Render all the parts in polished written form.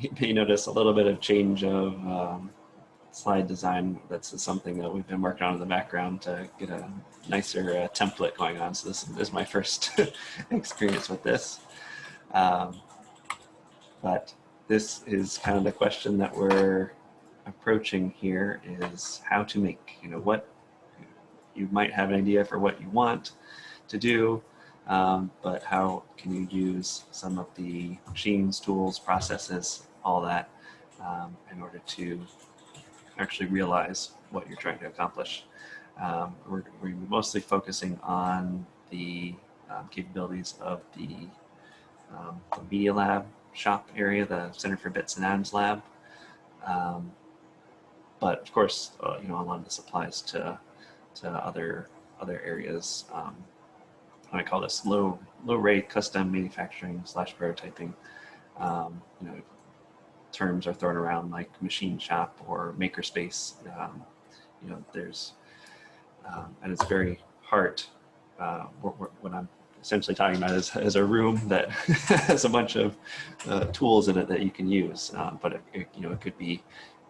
you may notice a little bit of change of slide design. That's something that we've been working on in the background to get a nicer template going on. So this is my first experience with this. But this is kind of the question that we're approaching here, is how to make, what you might have an idea for what you want to do, but how can you use some of the machines, tools, processes, all that in order to actually realize what you're trying to accomplish. We're mostly focusing on the capabilities of the Media Lab shop area, the Center for Bits and Atoms lab. But of course, a lot of this applies to other areas. I call this low rate custom manufacturing / prototyping. Terms are thrown around like machine shop or makerspace. There's at its very heart, what I'm essentially talking about is a room that has a bunch of tools in it that you can use. But it could be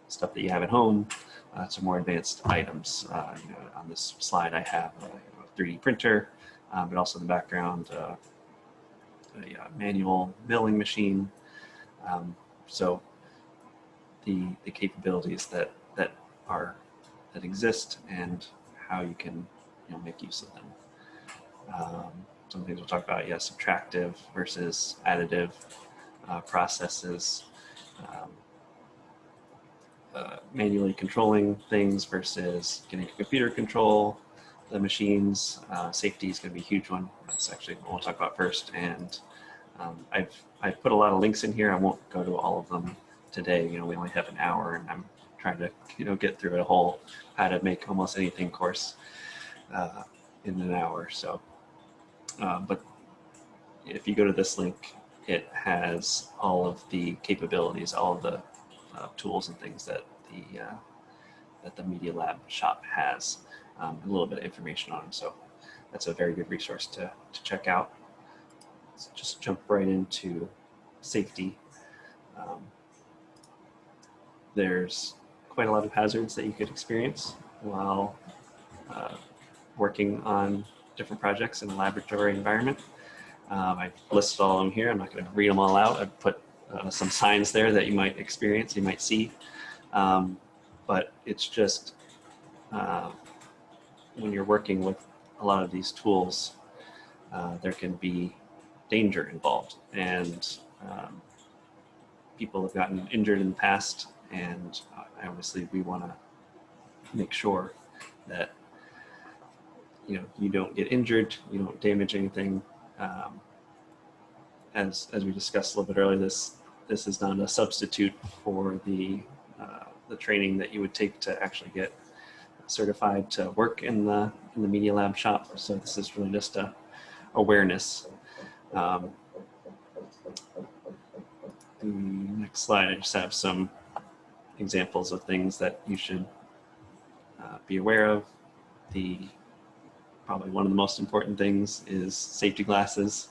stuff that you have at home to more advanced items. On this slide, I have a 3D printer, but also in the background, a manual milling machine. So the capabilities that exist and how you can make use of them. Some things we'll talk about, subtractive versus additive processes, manually controlling things versus getting computer control the machines. Safety is going to be a huge one. That's actually what we'll talk about first. And I've put a lot of links in here. I won't go to all of them today. We only have an hour, and I'm trying to get through a whole how to make almost anything course in an hour. So, but if you go to this link, it has all of the capabilities, all of the tools and things that the Media Lab shop has, a little bit of information on them. So that's a very good resource to check out. Let's just jump right into safety. There's quite a lot of hazards that you could experience while working on different projects in a laboratory environment. I've listed all of them here. I'm not going to read them all out. I've put some signs there that you might experience, you might see. But it's just when you're working with a lot of these tools, there can be danger involved, and people have gotten injured in the past, and obviously we want to make sure that you don't get injured, you don't damage anything. As we discussed a little bit earlier, this is not a substitute for the training that you would take to actually get certified to work in the Media Lab shop. So this is really just a awareness. The next slide, I just have some examples of things that you should be aware of. Probably one of the most important things is safety glasses.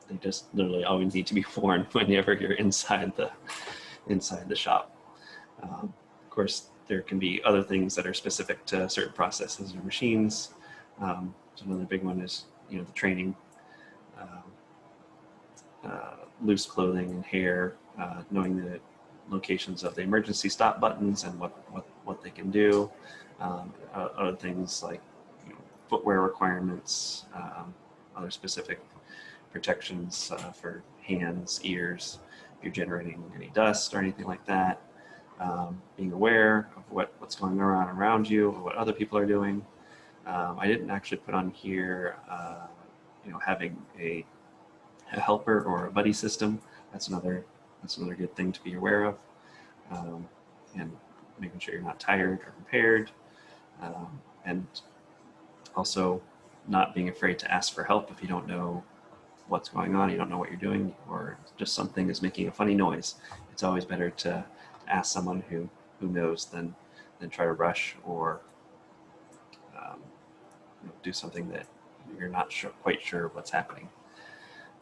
They just literally always need to be worn whenever you're inside the shop. Of course, there can be other things that are specific to certain processes or machines. So another big one is the training, loose clothing and hair, knowing the locations of the emergency stop buttons and what they can do. Other things like footwear requirements, other specific protections for hands, ears, if you're generating any dust or anything like that. Being aware of what's going on around you, or what other people are doing. I didn't actually put on here, having a helper or a buddy system. That's another good thing to be aware of, and making sure you're not tired or impaired, and also not being afraid to ask for help if you don't know what's going on, you don't know what you're doing, or just something is making a funny noise. It's always better to ask someone who knows than try to rush or do something that you're not quite sure what's happening.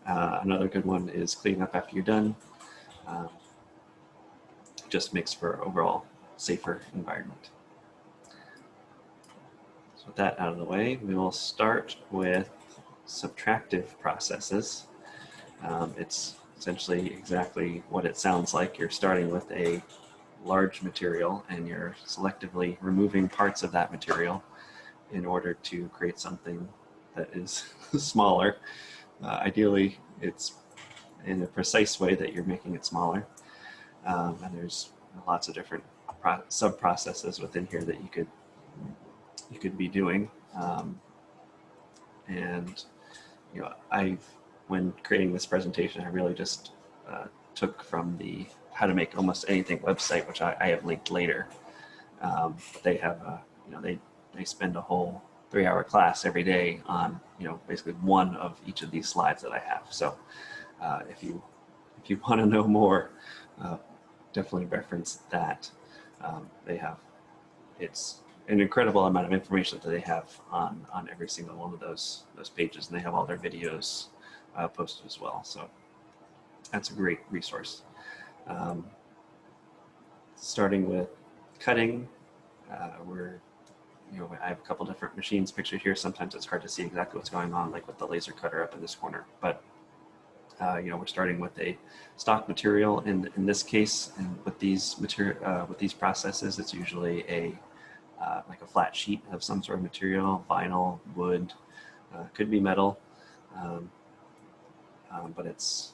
Another good one is cleaning up after you're done. just makes for overall safer environment. So with that out of the way, we will start with subtractive processes. It's essentially exactly what it sounds like. You're starting with a large material and you're selectively removing parts of that material in order to create something that is smaller. Ideally, it's in a precise way that you're making it smaller. And there's lots of different sub-processes within here that you could be doing. And you know, when creating this presentation, I really just took from the How to Make Almost Anything website, which I have linked later. But they have, you know, they spend a whole 3-hour class every day on, you know, basically one of each of these slides that I have. So if you want to know more, definitely reference that. It's an incredible amount of information that they have on every single one of those pages, and they have all their videos posted as well. So that's a great resource. Starting with cutting, I have a couple different machines pictured here. Sometimes it's hard to see exactly what's going on, like with the laser cutter up in this corner. But we're starting with a stock material in this case, and with these processes, it's usually like a flat sheet of some sort of material, vinyl, wood, could be metal, but it's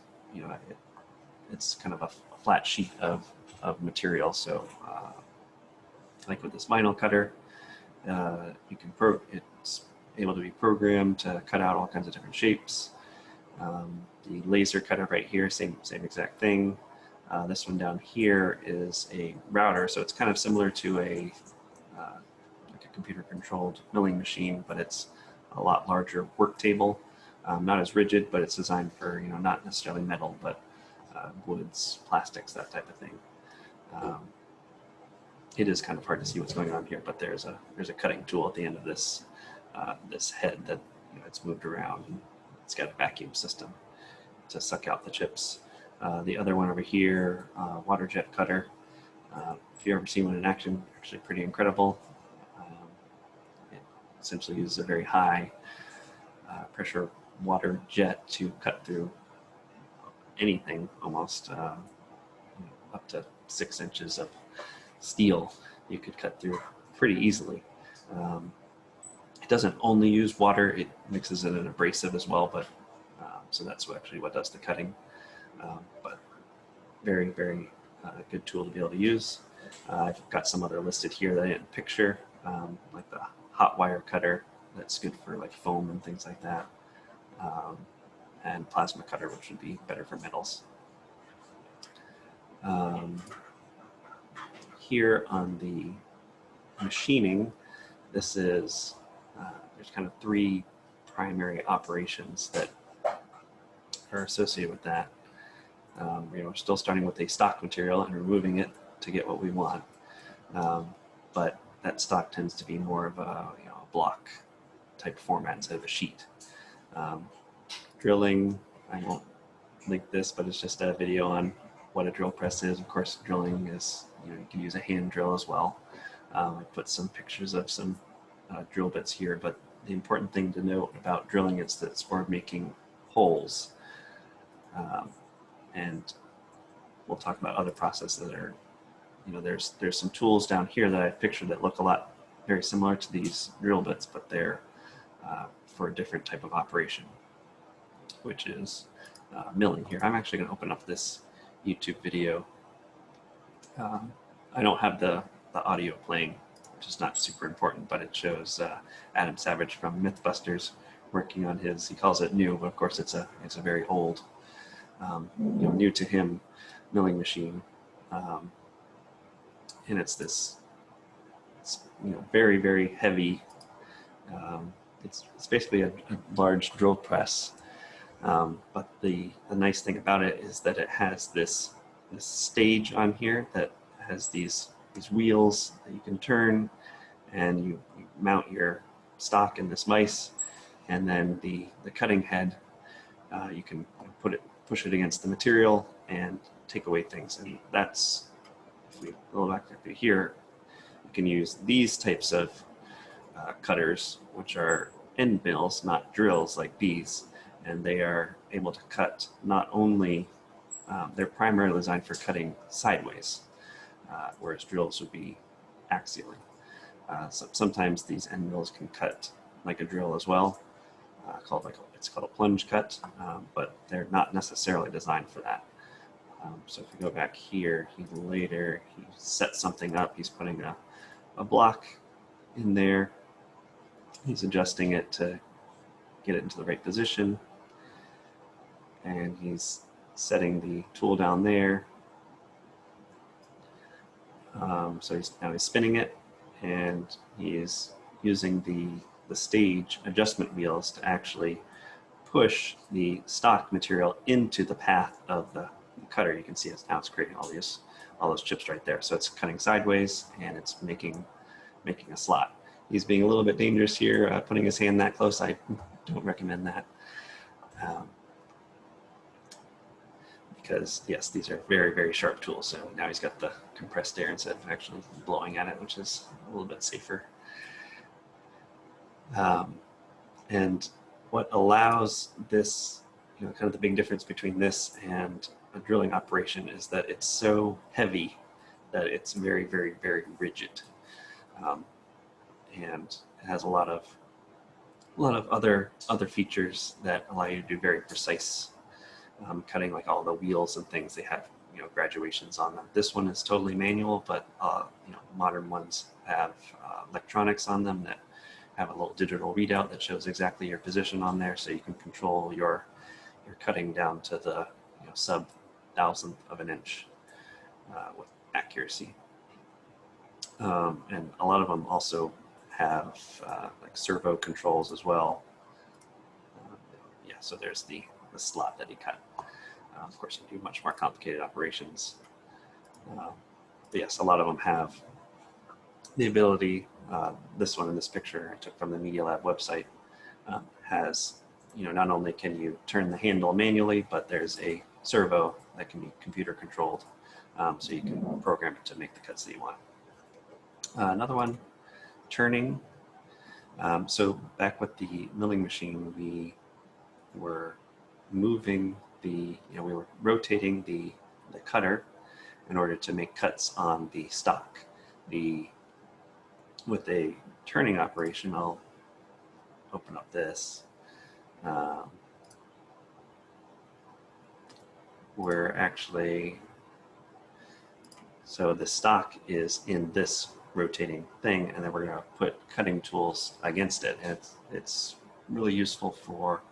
it's kind of a flat sheet of material. So like with this vinyl cutter, it's able to be programmed to cut out all kinds of different shapes. The laser cutter right here, same exact thing. This one down here is a router, so it's kind of similar to like a computer-controlled milling machine, but it's a lot larger work table. Not as rigid, but it's designed for not necessarily metal, but woods, plastics, that type of thing. It is kind of hard to see what's going on here, but there's a cutting tool at the end of this this head that it's moved around. And it's got a vacuum system to suck out the chips. The other one over here, water jet cutter. If you've ever seen one in action, actually pretty incredible. It essentially uses a very high pressure water jet to cut through anything, almost up to 6 inches of steel you could cut through pretty easily. It doesn't only use water, it mixes in an abrasive as well, but so that's actually what does the cutting. But very, very good tool to be able to use. I've got some other listed here that I didn't picture, like the hot wire cutter that's good for like foam and things like that, and plasma cutter, which would be better for metals. Here on the machining, this is there's kind of 3 primary operations that are associated with that. We're still starting with a stock material and removing it to get what we want, but that stock tends to be more of a block type format instead of a sheet. Drilling, I won't link this, but it's just a video on what a drill press is. Of course, drilling is, you can use a hand drill as well. I put some pictures of some drill bits here, but the important thing to note about drilling is that it's for making holes. And we'll talk about other processes that are, there's some tools down here that I've pictured that look very similar to these drill bits, but they're for a different type of operation, which is milling here. I'm actually going to open up this YouTube video. I don't have the audio playing, which is not super important, but it shows Adam Savage from Mythbusters working on his, he calls it new, but of course it's a very old, new to him milling machine. And it's very, very heavy. It's basically a large drill press. But the nice thing about it is that it has this stage on here that has these wheels that you can turn, and you mount your stock in this vise, and then the cutting head, you can push it against the material and take away things. And that's, if we go back up to here, we can use these types of cutters, which are end mills, not drills like these. And they are able to cut not only, they're primarily designed for cutting sideways, whereas drills would be axially. So sometimes these end mills can cut like a drill as well, it's called a plunge cut, but they're not necessarily designed for that. So if you go back here, he sets something up. He's putting a block in there. He's adjusting it to get it into the right position, and he's setting the tool down there. So now he's spinning it, and he's using the stage adjustment wheels to actually push the stock material into the path of the cutter. You can see now it's creating all those chips right there. So it's cutting sideways, and it's making a slot. He's being a little bit dangerous here, putting his hand that close. I don't recommend that. Because yes, these are very, very sharp tools. So now he's got the compressed air instead of actually blowing at it, which is a little bit safer. And what allows this, kind of the big difference between this and a drilling operation is that it's so heavy that it's very, very, very rigid. And it has a lot of other features that allow you to do very precise cutting, like all the wheels and things. They have graduations on them. This one is totally manual, but modern ones have electronics on them that have a little digital readout that shows exactly your position on there, so you can control your cutting down to the sub thousandth of an inch with accuracy. And a lot of them also have like servo controls as well. Yeah, so there's the slot that he cut. Of course, you do much more complicated operations. But yes, a lot of them have the ability. This one in this picture I took from the Media Lab website has, not only can you turn the handle manually, but there's a servo that can be computer controlled, so you can program it to make the cuts that you want. Another one, turning. So back with the milling machine, we were moving we were rotating the cutter in order to make cuts on the stock. With a turning operation, I'll open up this. We're actually, so the stock is in this rotating thing, and then we're going to put cutting tools against it. And it's really useful for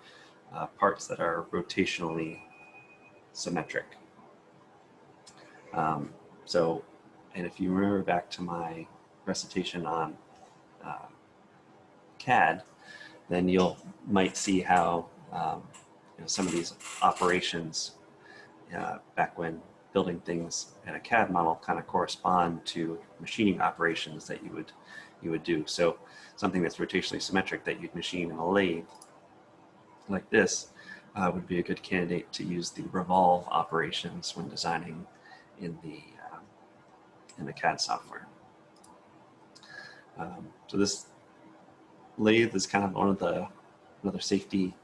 parts that are rotationally symmetric. And if you remember back to my recitation on CAD, then might see how some of these operations back when building things in a CAD model kind of correspond to machining operations that you would do. So something that's rotationally symmetric that you'd machine in a lathe like this would be a good candidate to use the revolve operations when designing in the CAD software. So this lathe is kind of another safety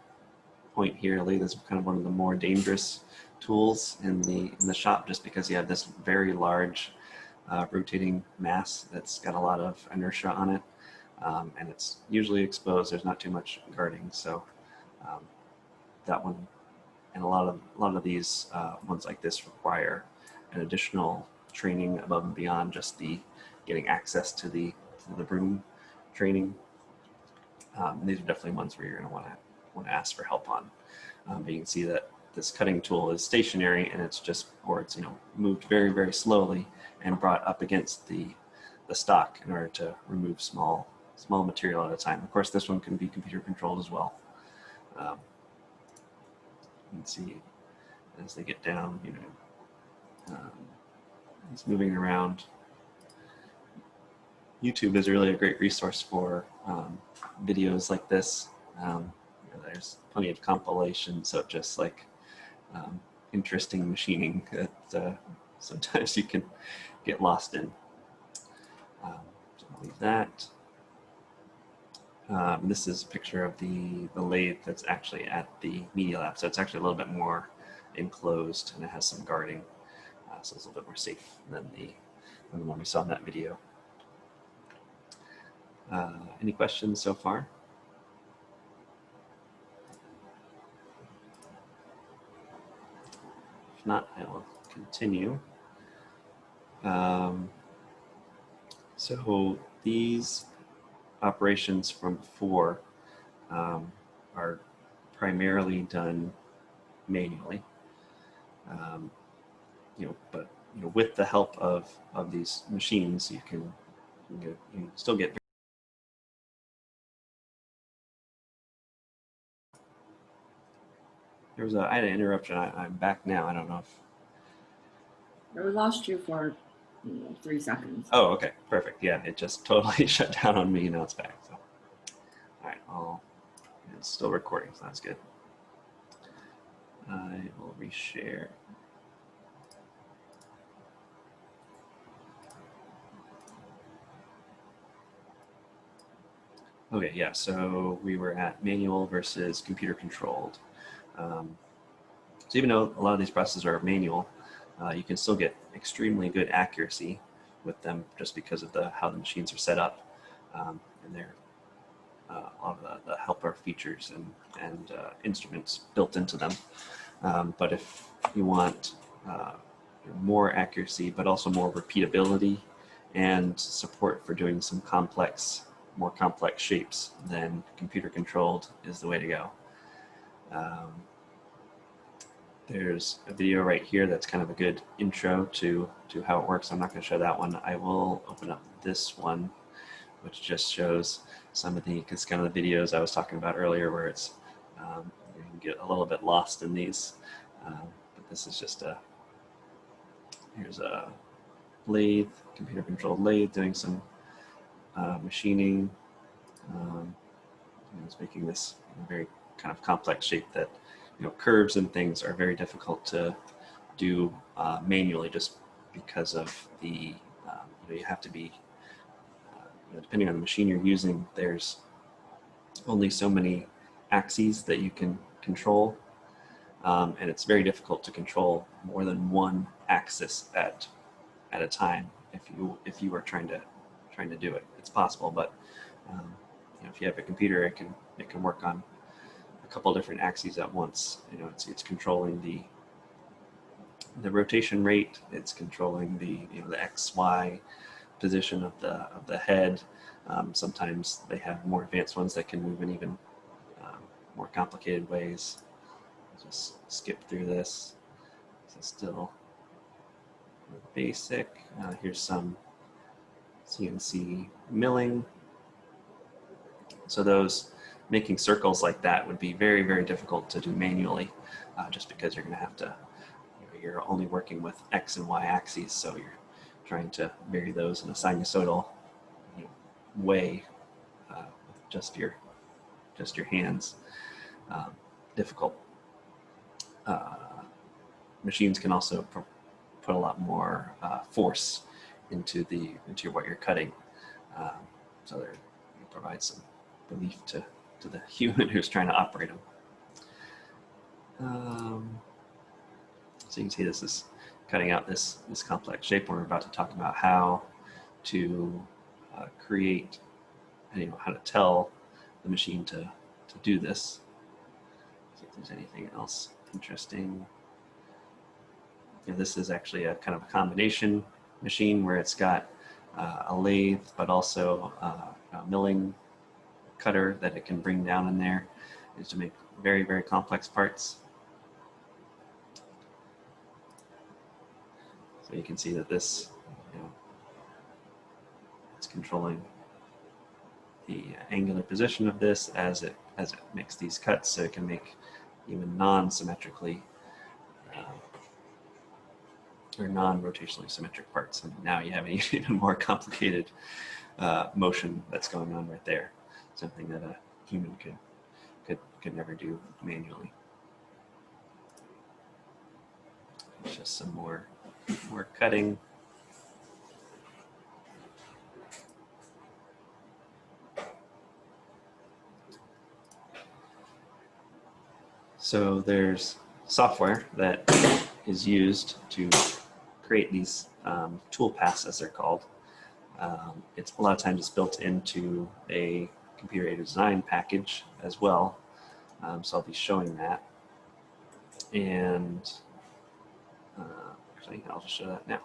point here. Lathe is kind of one of the more dangerous tools in the shop, just because you have this very large rotating mass that's got a lot of inertia on it, and it's usually exposed. There's not too much guarding, so that one and a lot of these ones like this require an additional training above and beyond just the getting access to the broom training. These are definitely ones where you're going to want to ask for help on. But you can see that this cutting tool is stationary, and it's moved very, very slowly and brought up against the stock in order to remove small material at a time. Of course, this one can be computer controlled as well. You can see as they get down, it's moving around. YouTube is really a great resource for videos like this. There's plenty of compilations of just like interesting machining that sometimes you can get lost in. So I'll leave that. This is a picture of the lathe that's actually at the media lab. So it's actually a little bit more enclosed, and it has some guarding. So it's a little bit more safe than the one we saw in that video. Any questions so far? If not, I will continue. So these operations from before are primarily done manually. But with the help of these machines, you can still get. I had an interruption. I'm back now. I don't know if. We lost you for 3 seconds. Oh, okay, perfect. Yeah, it just totally shut down on me. Now it's back. So, all right, it's still recording, so that's good. I will reshare. Okay, yeah, so we were at manual versus computer controlled. So even though a lot of these processes are manual, you can still get extremely good accuracy with them just because of how the machines are set up, and they're all of the helper features and instruments built into them. But if you want more accuracy, but also more repeatability and support for doing some more complex shapes, then computer controlled is the way to go. There's a video right here that's kind of a good intro to how it works. I'm not going to show that one. I will open up this one, which just shows some of it's kind of the videos I was talking about earlier, where it's you can get a little bit lost in these. But this is just here's a lathe, computer controlled lathe doing some machining. It's making this very kind of complex shape that curves and things are very difficult to do manually, just because of the you have to be depending on the machine you're using, there's only so many axes that you can control, and it's very difficult to control more than one axis at a time. If you are trying to do it, it's possible, but if you have a computer, it can work on a couple different axes at once. It's controlling the rotation rate. It's controlling the XY position of the head. Sometimes they have more advanced ones that can move in even more complicated ways. I'll just skip through this. This is still basic. Here's some CNC milling. So those making circles like that would be very, very difficult to do manually, just because you're going to have to, you're only working with X and Y axes, so you're trying to vary those in a sinusoidal way with just your hands. Difficult. Machines can also put a lot more force into what you're cutting, so they provide some relief to the human who's trying to operate them. So you can see this is cutting out this complex shape. We're about to talk about how to create, and how to tell the machine to do this. See if there's anything else interesting. This is actually a kind of a combination machine where it's got a lathe, but also a milling cutter that it can bring down in there, is to make very, very complex parts. So you can see that this, it's controlling the angular position of this as it makes these cuts, so it can make even non-symmetrically or non-rotationally symmetric parts. And now you have an even more complicated motion that's going on right there. Something that a human could never do manually. Just some more cutting. So there's software that is used to create these tool paths, as they're called. It's a lot of times it's built into a computer-aided design package as well. So I'll be showing that. And actually, I'll just show that now.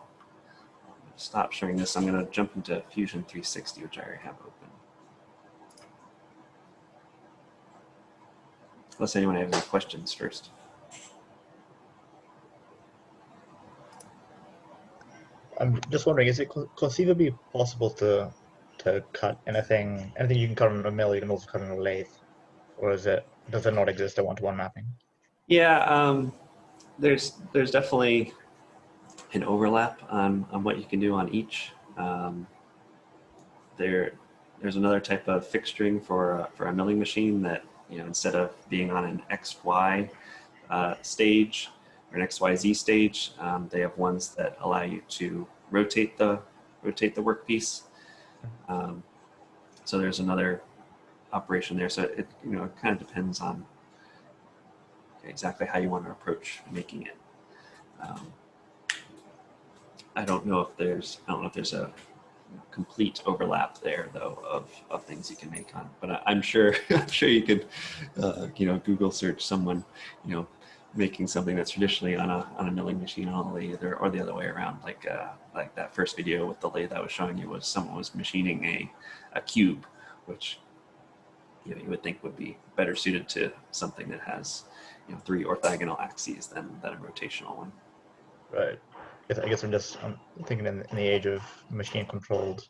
Stop showing this. I'm going to jump into Fusion 360, which I already have open. Unless anyone has any questions first. I'm just wondering, is it conceivably possible to cut anything you can cut on a mill, you can also cut on a lathe, or does it not exist a one-to-one mapping? Yeah, there's definitely an overlap on what you can do on each. There's another type of fixturing for a milling machine that, instead of being on an XY stage or an XYZ stage, they have ones that allow you to rotate the workpiece. So there's another operation there. So it kind of depends on exactly how you want to approach making it. I don't know if there's a complete overlap there, though, of things you can make on. But I'm sure you could, Google search someone, making something that's traditionally on a milling machine on a lathe, or the other way around. Like that first video with the lathe I was showing you, was someone was machining a cube, which you would think would be better suited to something that has 3 orthogonal axes than a rotational one. Right. I guess I'm thinking in the age of machine-controlled,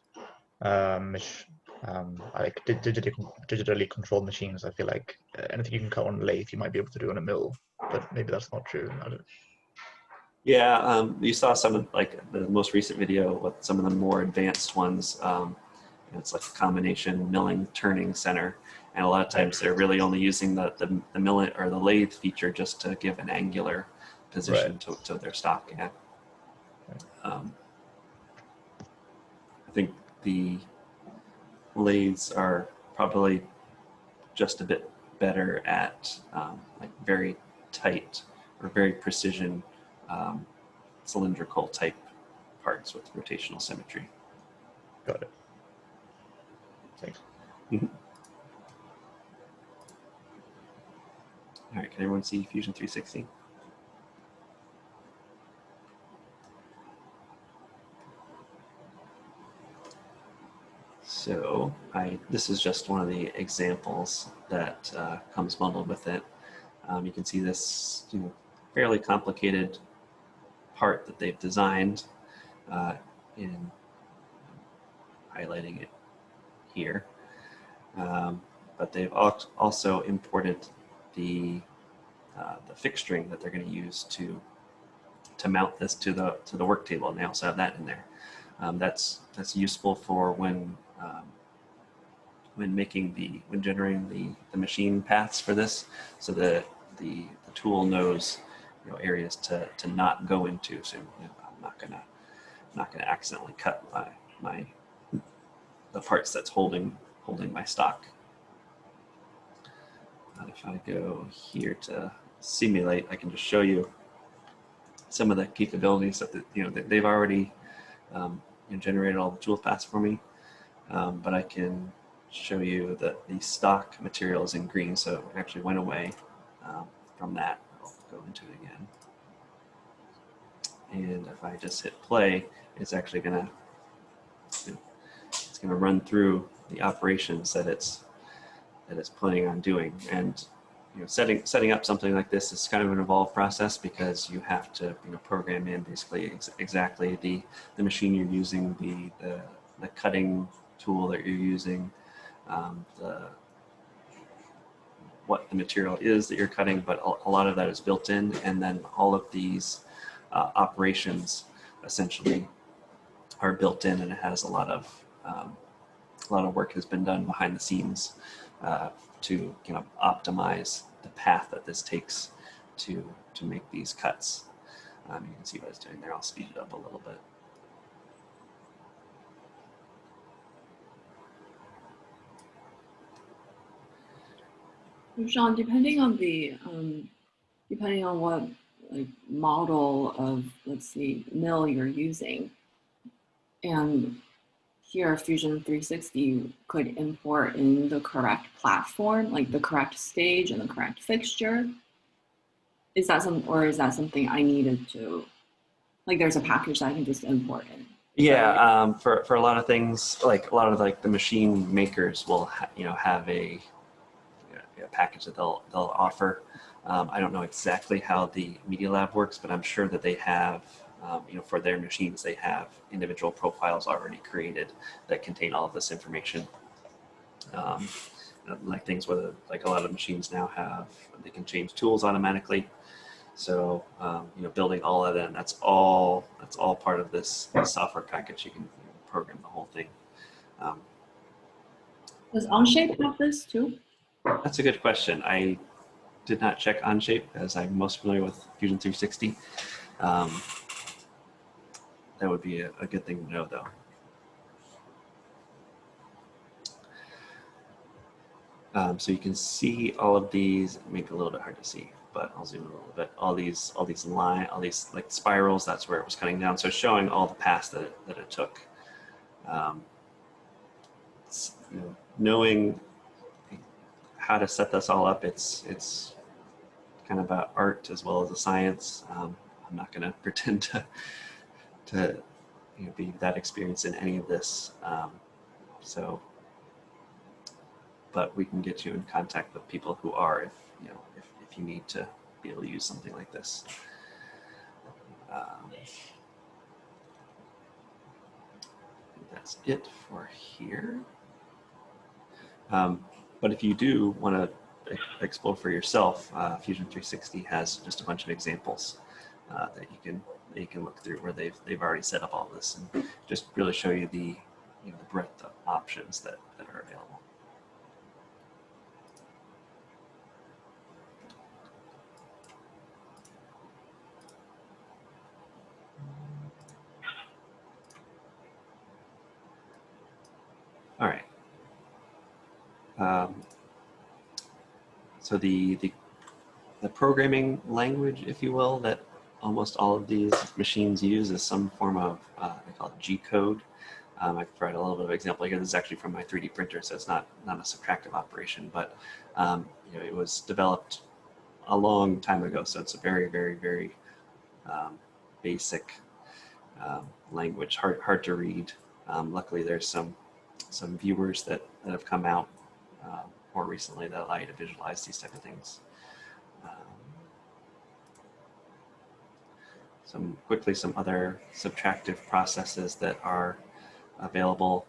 like digitally controlled machines. I feel like anything you can cut on a lathe, you might be able to do on a mill, but maybe that's not true. Yeah, you saw some of the most recent video with some of the more advanced ones. It's like a combination milling turning center, and a lot of times they're really only using the milling or the lathe feature just to give an angular position to their stock. Yeah. I think the lathes are probably just a bit better at like very tight or very precision cylindrical type parts with rotational symmetry. Got it. Thanks. Mm-hmm. All right, can everyone see Fusion 360? So this is just one of the examples that comes bundled with it. You can see this fairly complicated part that they've designed in highlighting it here. But they've also imported the fixturing that they're going to use to mount this to the work table, and they also have that in there. That's useful for when generating the machine paths for this, so that the tool knows areas to not go into. So I'm not gonna accidentally cut the parts that's holding my stock. If I go here to simulate, I can just show you some of the capabilities that they've already generated all the tool paths for me. But I can show you that the stock material is in green, so it actually went away from that. I'll go into it again. And if I just hit play, it's actually gonna run through the operations that it's planning on doing. And setting up something like this is kind of an involved process, because you have to program in basically exactly the machine you're using, the cutting tool that you're using, what the material is that you're cutting, but a lot of that is built in, and then all of these operations essentially are built in, and it has a lot of work has been done behind the scenes to optimize the path that this takes to make these cuts. You can see what it's doing there. I'll speed it up a little bit. Sean, depending on what like model of, let's see, mill you're using, and here Fusion 360 could import in the correct platform, like the correct stage and the correct fixture. Is that something I needed to, like there's a package that I can just import in? Yeah, for a lot of things, like a lot of like the machine makers will have a package that they'll offer. I don't know exactly how the Media Lab works, but I'm sure that they have, for their machines, they have individual profiles already created that contain all of this information. Like things whether, like a lot of machines now have, they can change tools automatically. So, building all of that, that's all part of this software package. You can program the whole thing. Does Onshape have this too? That's a good question. I did not check Onshape, as I'm most familiar with Fusion 360. That would be a good thing to know, though. So you can see all of these. Make it a little bit hard to see, but I'll zoom in a little bit. All these like spirals. That's where it was cutting down. So showing all the paths that it took. Knowing how to set this all up, it's kind of about art as well as a science. I'm not going to pretend to be that experienced in any of this. But we can get you in contact with people who are, if you need to be able to use something like this. That's it for here. But if you do want to explore for yourself, Fusion 360 has just a bunch of examples that you can look through where they've already set up all this and just really show you the the breadth of options that are available. All right. So the programming language, if you will, that almost all of these machines use is some form of, they call it G-code. I can provide a little bit of example here. This is actually from my 3D printer, so it's not a subtractive operation, but it was developed a long time ago, so it's a very, very, very basic language, hard to read. Luckily, there's some viewers that have come out more recently that allow you to visualize these type of things. Some other subtractive processes that are available.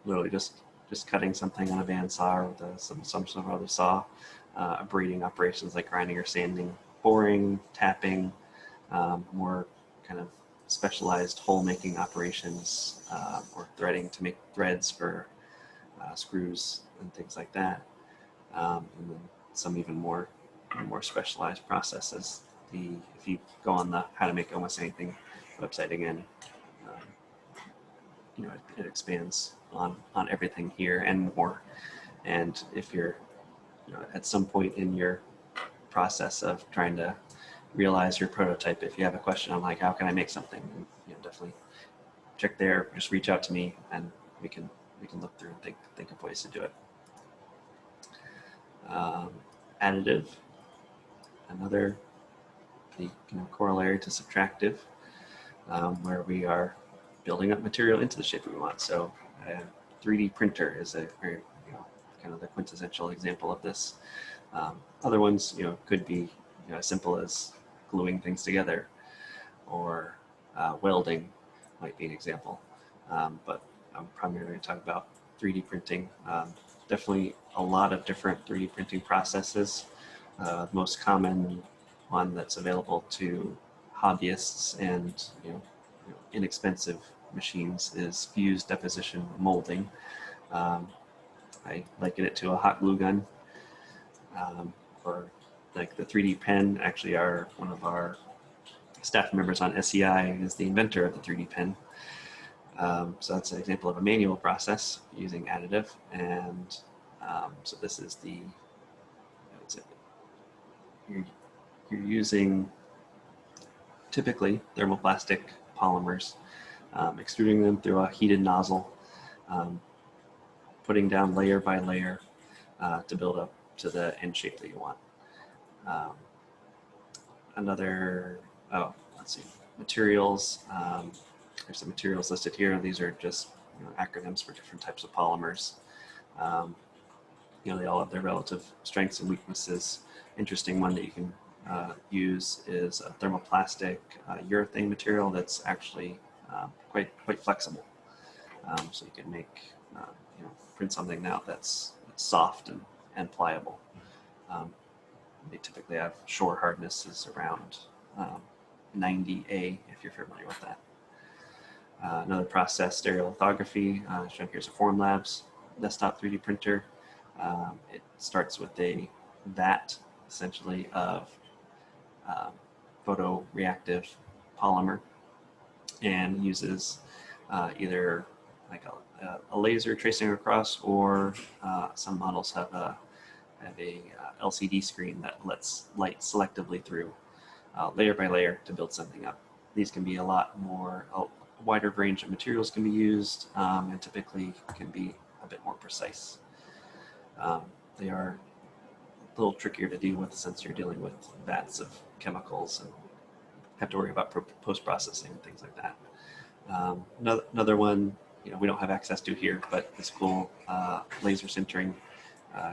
Literally just cutting something on a bandsaw with some sort of other saw. Braiding operations like grinding or sanding, boring, tapping, more kind of specialized hole making operations, or threading to make threads for screws and things like that. And then some even more specialized processes. If you go on the How to Make Almost Anything website again, it expands on everything here and more. And if you're at some point in your process of trying to realize your prototype, if you have a question on like how can I make something, definitely check there. Just reach out to me, and we can look through and think of ways to do it. Additive, another corollary to subtractive, where we are building up material into the shape we want. So a 3D printer is a very kind of the quintessential example of this. Other ones could be as simple as gluing things together, or welding might be an example. But I'm primarily going to talk about 3D printing. Definitely a lot of different 3D printing processes. Most common one that's available to hobbyists and inexpensive machines is fused deposition molding. I liken it to a hot glue gun, or like the 3D pen, actually one of our staff members on SEI is the inventor of the 3D pen. So that's an example of a manual process using additive. And so this is the, you're using typically thermoplastic polymers, extruding them through a heated nozzle, putting down layer by layer to build up to the end shape that you want. Let's see, materials. There's some materials listed here. These are just acronyms for different types of polymers. They all have their relative strengths and weaknesses. Interesting one that you can use is a thermoplastic urethane material that's actually quite flexible. So you can make print something now that's soft and pliable. They typically have shore hardnesses around 90A, if you're familiar with that. Another process, stereolithography, shown here is a Formlabs desktop 3D printer. It starts with a vat, essentially, of photoreactive polymer and uses either like a laser tracing across, or some models have a LCD screen that lets light selectively through layer by layer to build something up. These can be a wider range of materials can be used, and typically can be a bit more precise. They are a little trickier to deal with since you're dealing with vats of chemicals and have to worry about post-processing and things like that. Another one, we don't have access to here, but it's cool. Laser sintering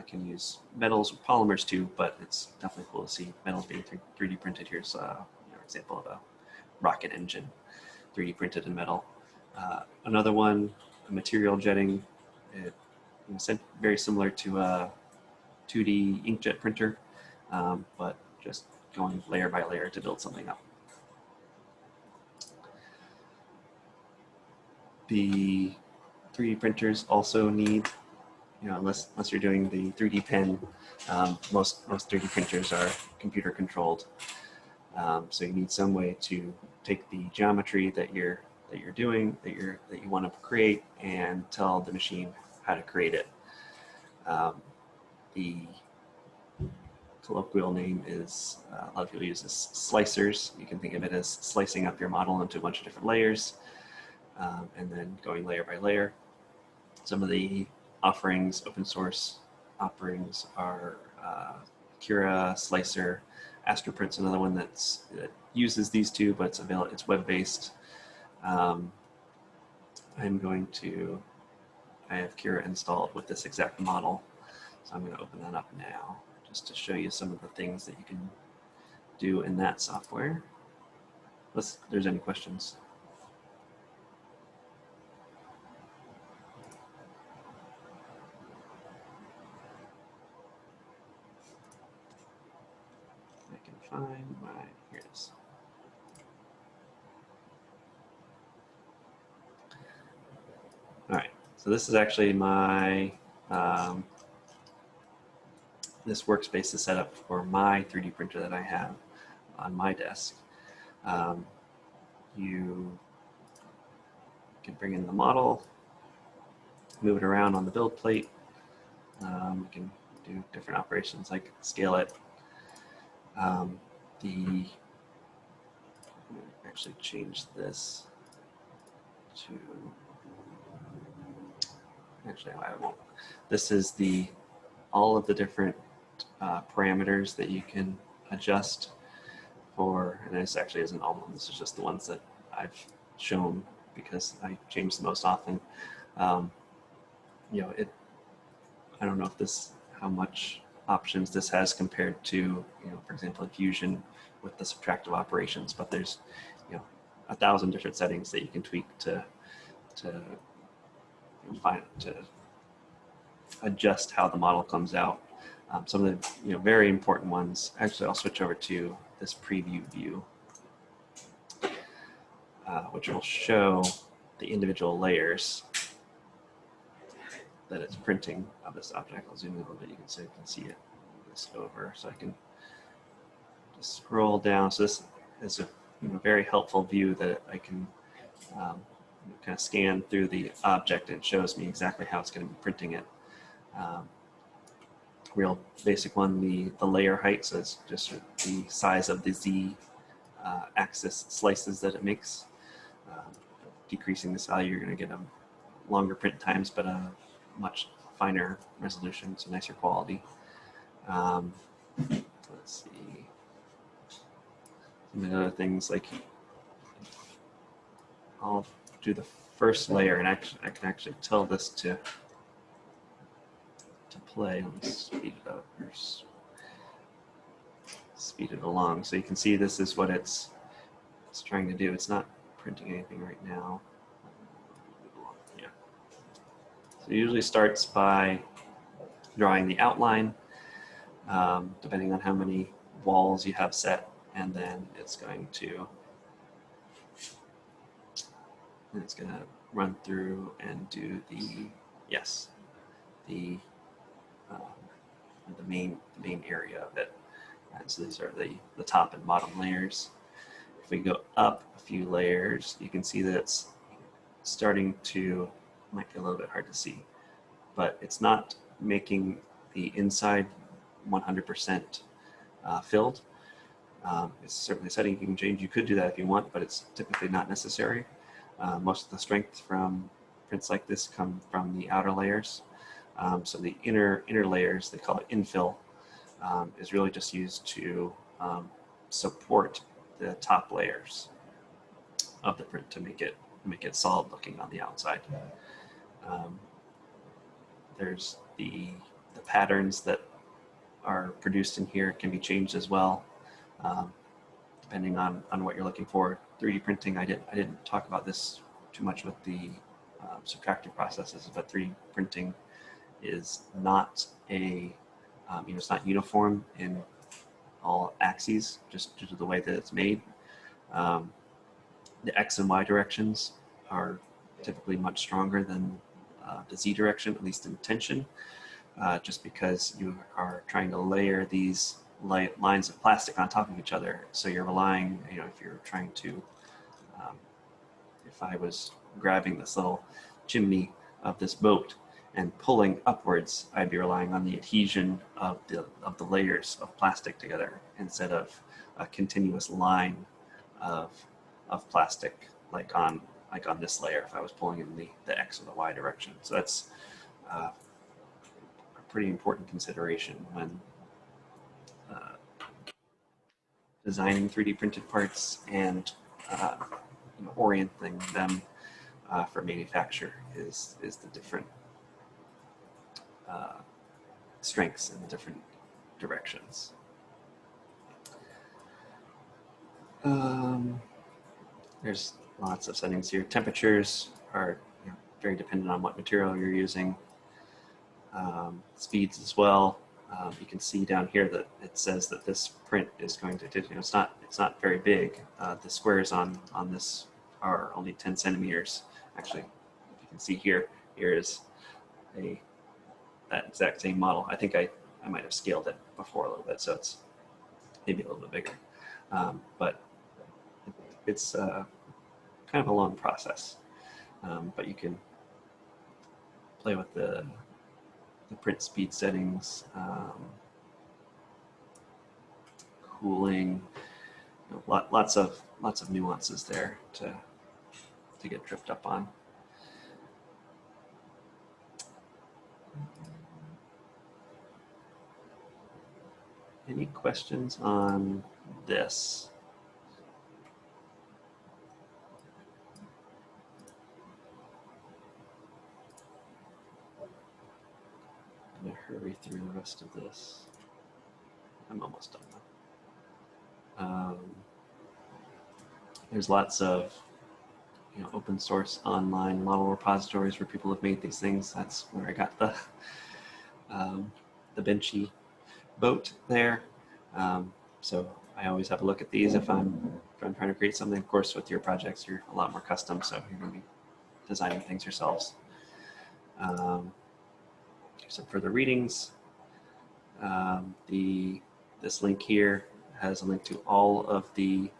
can use metals or polymers too, but it's definitely cool to see metals being 3D printed. Here's an example of a rocket engine 3D printed in metal. Another one, material jetting. It's very similar to a 2D inkjet printer, but just going layer by layer to build something up. The 3D printers also need, unless you're doing the 3D pen, most 3D printers are computer controlled. So you need some way to take the geometry that you want to create and tell the machine how to create it. The colloquial name is, a lot of people use this, slicers. You can think of it as slicing up your model into a bunch of different layers, and then going layer by layer. Some of the offerings, open source offerings, are Cura, Slicer, Astroprint's another one that uses these two, but it's web-based. I have Cura installed with this exact model, so I'm going to open that up now just to show you some of the things that you can do in that software. Unless there's any questions. I can find here it is. All right, so this is actually my, this workspace is set up for my 3D printer that I have on my desk. You can bring in the model, move it around on the build plate. You can do different operations like scale it. Actually change this to, actually I won't. This is all of the different parameters that you can adjust for, and this actually isn't all of them, this is just the ones that I've shown because I change the most often. I don't know if how much options this has compared to, for example, in Fusion with the subtractive operations, but there's, 1,000 different settings that you can tweak to adjust how the model comes out. Some of the very important ones, actually I'll switch over to this preview view, which will show the individual layers that it's printing of this object. I'll zoom in a little bit, you can see it. Move this over so I can just scroll down. So this is a very helpful view that I can kind of scan through the object. It shows me exactly how it's going to be printing it. Real basic one, the layer height, so it's just the size of the Z axis slices that it makes. Decreasing this value, you're going to get a longer print times, but a much finer resolution, so nicer quality. Let's see. Some of the other things, like I'll do the first layer, and I can actually tell this to play. Let me speed it up or speed it along, so you can see this is what it's trying to do. It's not printing anything right now. Yeah. So it usually starts by drawing the outline, depending on how many walls you have set, and then it's going to run through and do the main area of it. And so these are the top and bottom layers. If we go up a few layers, you can see that it's starting to, might be a little bit hard to see, but it's not making the inside 100% filled. It's certainly a setting you can change. You could do that if you want, but it's typically not necessary. Most of the strength from prints like this come from the outer layers. So the inner layers, they call it infill, is really just used to support the top layers of the print to make it solid looking on the outside. There's the patterns that are produced in here can be changed as well, depending on what you're looking for. 3D printing, I didn't talk about this too much with the subtractive processes, but 3D printing is not it's not uniform in all axes, just due to the way that it's made. The X and Y directions are typically much stronger than the Z direction, at least in tension, just because you are trying to layer these lines of plastic on top of each other. So you're relying, if you're trying to, if I was grabbing this little chimney of this boat and pulling upwards, I'd be relying on the adhesion of the layers of plastic together instead of a continuous line of plastic like on this layer if I was pulling in the X or the Y direction. So that's a pretty important consideration when designing 3D printed parts and orienting them for manufacture is the different strengths in the different directions. There's lots of settings here. Temperatures are very dependent on what material you're using. Speeds as well. You can see down here that it says that this print is going to, it's not very big. The squares on this are only 10 centimeters. Actually, you can see here is that exact same model. I think I might have scaled it before a little bit, so it's maybe a little bit bigger. But it's kind of a long process. But you can play with the print speed settings, cooling, lots of nuances there to get tripped up on. Any questions on this? I'm gonna hurry through the rest of this. I'm almost done now. There's lots of open source online model repositories where people have made these things. That's where I got the Benchy boat there. So I always have a look at these if I'm trying to create something. Of course, with your projects, you're a lot more custom, so you're going to be designing things yourselves. Some further readings. This link here has a link to all of the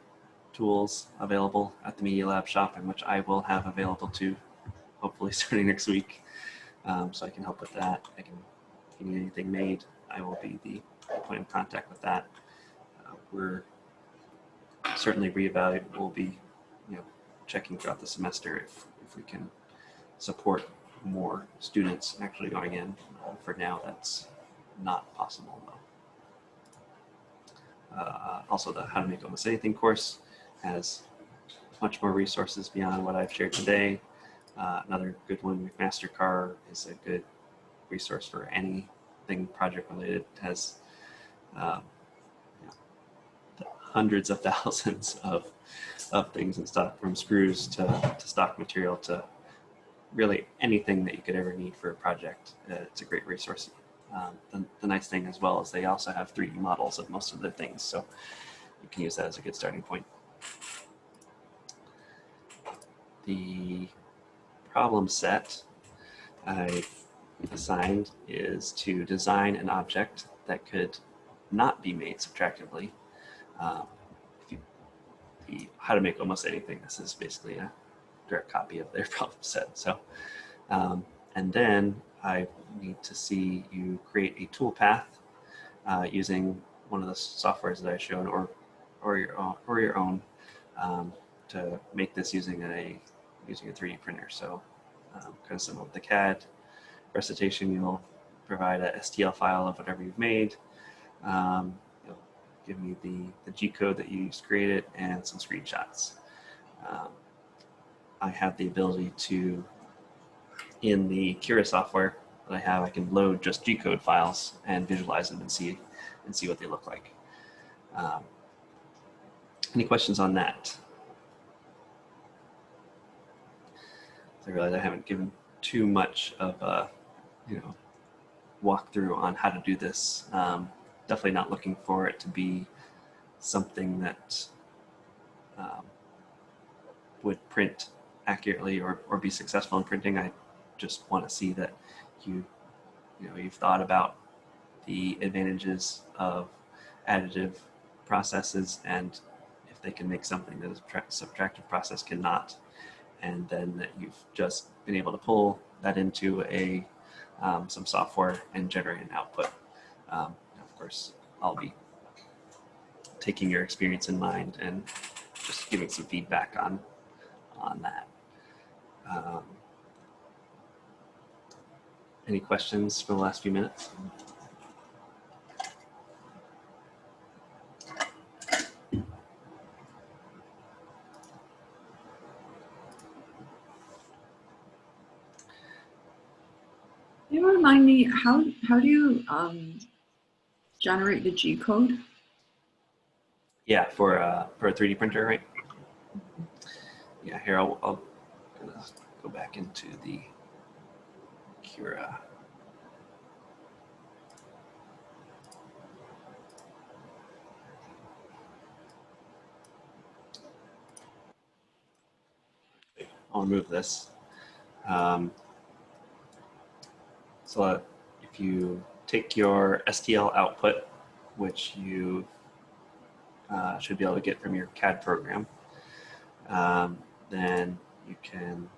tools available at the Media Lab shop, and which I will have available too, hopefully starting next week. So I can help with that. If you need anything made, I will be the point of contact with that. We're certainly we'll be, checking throughout the semester if we can support more students actually going in. For now, that's not possible though. Also, the How to Make Almost Anything course has much more resources beyond what I've shared today. Another good one, MasterCar, is a good resource for anything project related. It has hundreds of thousands of things in stock, from screws to stock material to really anything that you could ever need for a project. It's a great resource. The nice thing as well is they also have 3D models of most of the things, so you can use that as a good starting point. The problem set I've assigned is to design an object that could not be made subtractively. How to Make Almost Anything, this is basically a direct copy of their problem set. So, and then I need to see you create a toolpath using one of the softwares that I showed, or your own, to make this using a 3D printer. So, kind of similar with the CAD Recitation, you'll provide a STL file of whatever you've made. You'll give me the G code that you used to create it and some screenshots. I have the ability to, in the Cura software that I have, I can load just G code files and visualize them and see what they look like. Any questions on that? I realize I haven't given too much of a walkthrough on how to do this. Definitely not looking for it to be something that would print accurately or be successful in printing. I just want to see that you've thought about the advantages of additive processes, and if they can make something that a subtractive process cannot, and then that you've just been able to pull that into some software and generate an output. Of course, I'll be taking your experience in mind and just giving some feedback on that. Any questions for the last few minutes? Can you remind me, how do you generate the G code? Yeah, for a 3D printer, right? Yeah, here I'll go back into the Cura. I'll remove this. So if you take your STL output, which you should be able to get from your CAD program, then you can,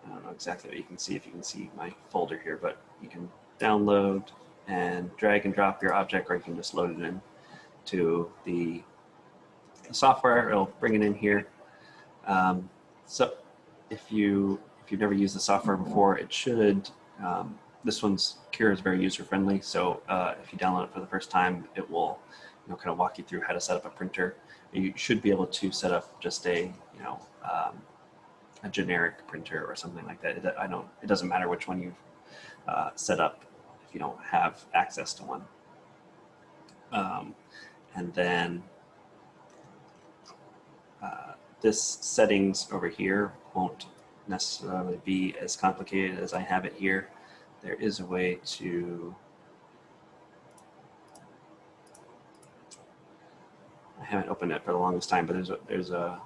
I don't know exactly what you can see if you can see my folder here, but you can download and drag and drop your object, or you can just load it in to the software. It'll bring it in here. So if you've never used the software before, it should, this one's Cura is very user-friendly. So if you download it for the first time, it will kind of walk you through how to set up a printer. You should be able to set up just a generic printer or something like that. It doesn't matter which one you've set up if you don't have access to one. And then this settings over here won't necessarily be as complicated as I have it here. There is a way to, I haven't opened it for the longest time, but there's a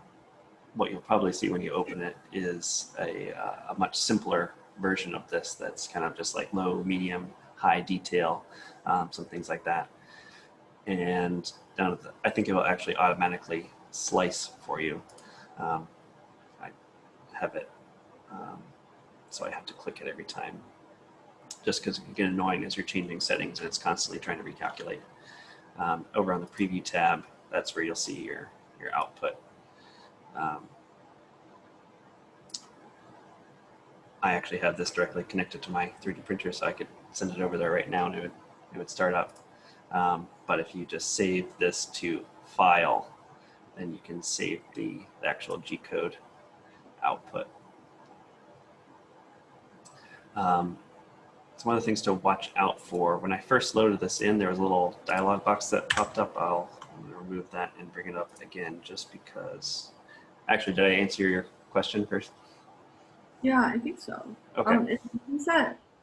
what you'll probably see when you open it is a much simpler version of this that's kind of just like low, medium, high detail, some things like that. and down at the, I think it will actually automatically slice for you. I have it, so I have to click it every time, just because it can get annoying as you're changing settings and it's constantly trying to recalculate. Over on the preview tab, that's where you'll see your output. I actually have this directly connected to my 3D printer, so I could send it over there right now and it would start up. But if you just save this to file, then you can save the actual G-code output. So one of the things to watch out for, when I first loaded this in, there was a little dialog box that popped up. I'm going to remove that and bring it up again just because. Actually, did I answer your question first? Yeah, I think so. Okay.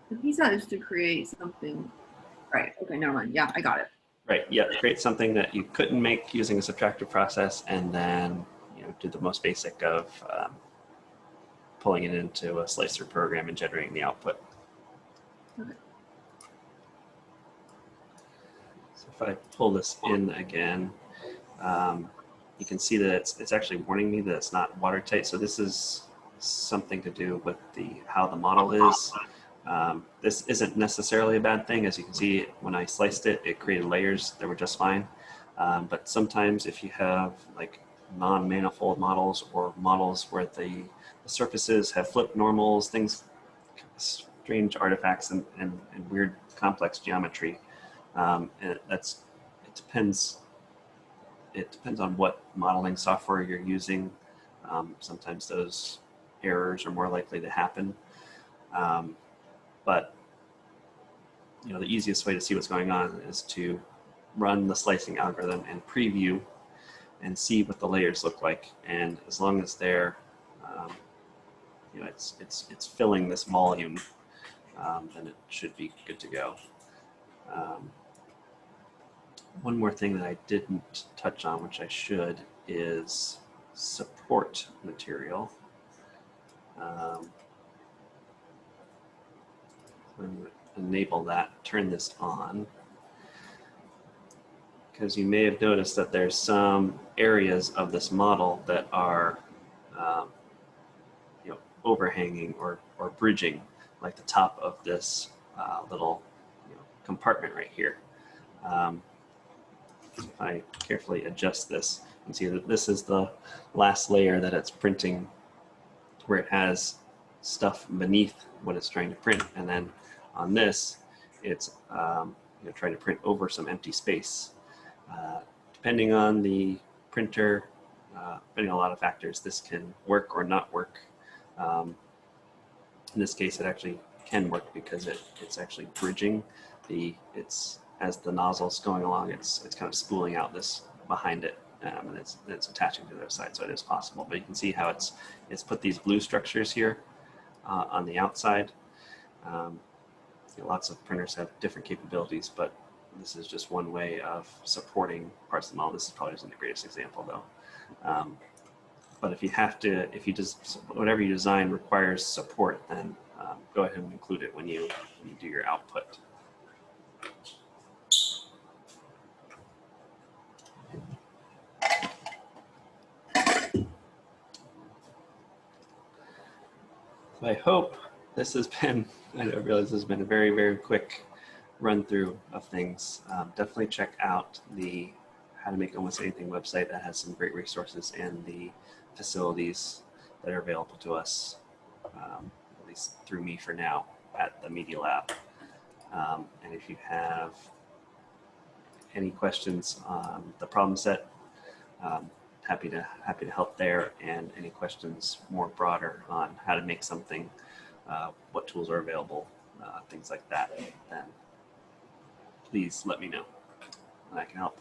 The piece set is to create something. Right. Okay, never mind. Yeah, I got it. Right. Yeah. Create something that you couldn't make using a subtractive process, and then do the most basic of pulling it into a slicer program and generating the output. Okay. So if I pull this in again, you can see that it's actually warning me that it's not watertight. So this is something to do with how the model is. This isn't necessarily a bad thing. As you can see, when I sliced it, it created layers that were just fine. But sometimes if you have like non-manifold models or models where the surfaces have flipped normals, things, strange artifacts and weird complex geometry, and it depends. It depends on what modeling software you're using. Sometimes those errors are more likely to happen. But the easiest way to see what's going on is to run the slicing algorithm and preview and see what the layers look like. And as long as they're, it's filling this volume, then it should be good to go. One more thing that I didn't touch on, which I should, is support material. Enable that, turn this on, because you may have noticed that there's some areas of this model that are overhanging or bridging, like the top of this little compartment right here. If I carefully adjust this, you can see that this is the last layer that it's printing, where it has stuff beneath what it's trying to print, and then on this, it's trying to print over some empty space. Depending on the printer, depending on a lot of factors, this can work or not work. In this case, it actually can work because it's actually bridging as the nozzle's going along, it's kind of spooling out this behind it, and it's attaching to the other side, so it is possible. But you can see how it's put these glue structures here on the outside. Lots of printers have different capabilities, but this is just one way of supporting parts of the model. This is probably isn't the greatest example though. But if you just whatever you design requires support, then go ahead and include it when you do your output. So I hope this has been, I realize this has been a very, very quick run through of things. Definitely check out the How to Make Almost Anything website. That has some great resources and the facilities that are available to us, at least through me for now, at the Media Lab. And if you have any questions on the problem set, happy to help there, and any questions more broader on how to make something, what tools are available, things like that, then please let me know and I can help.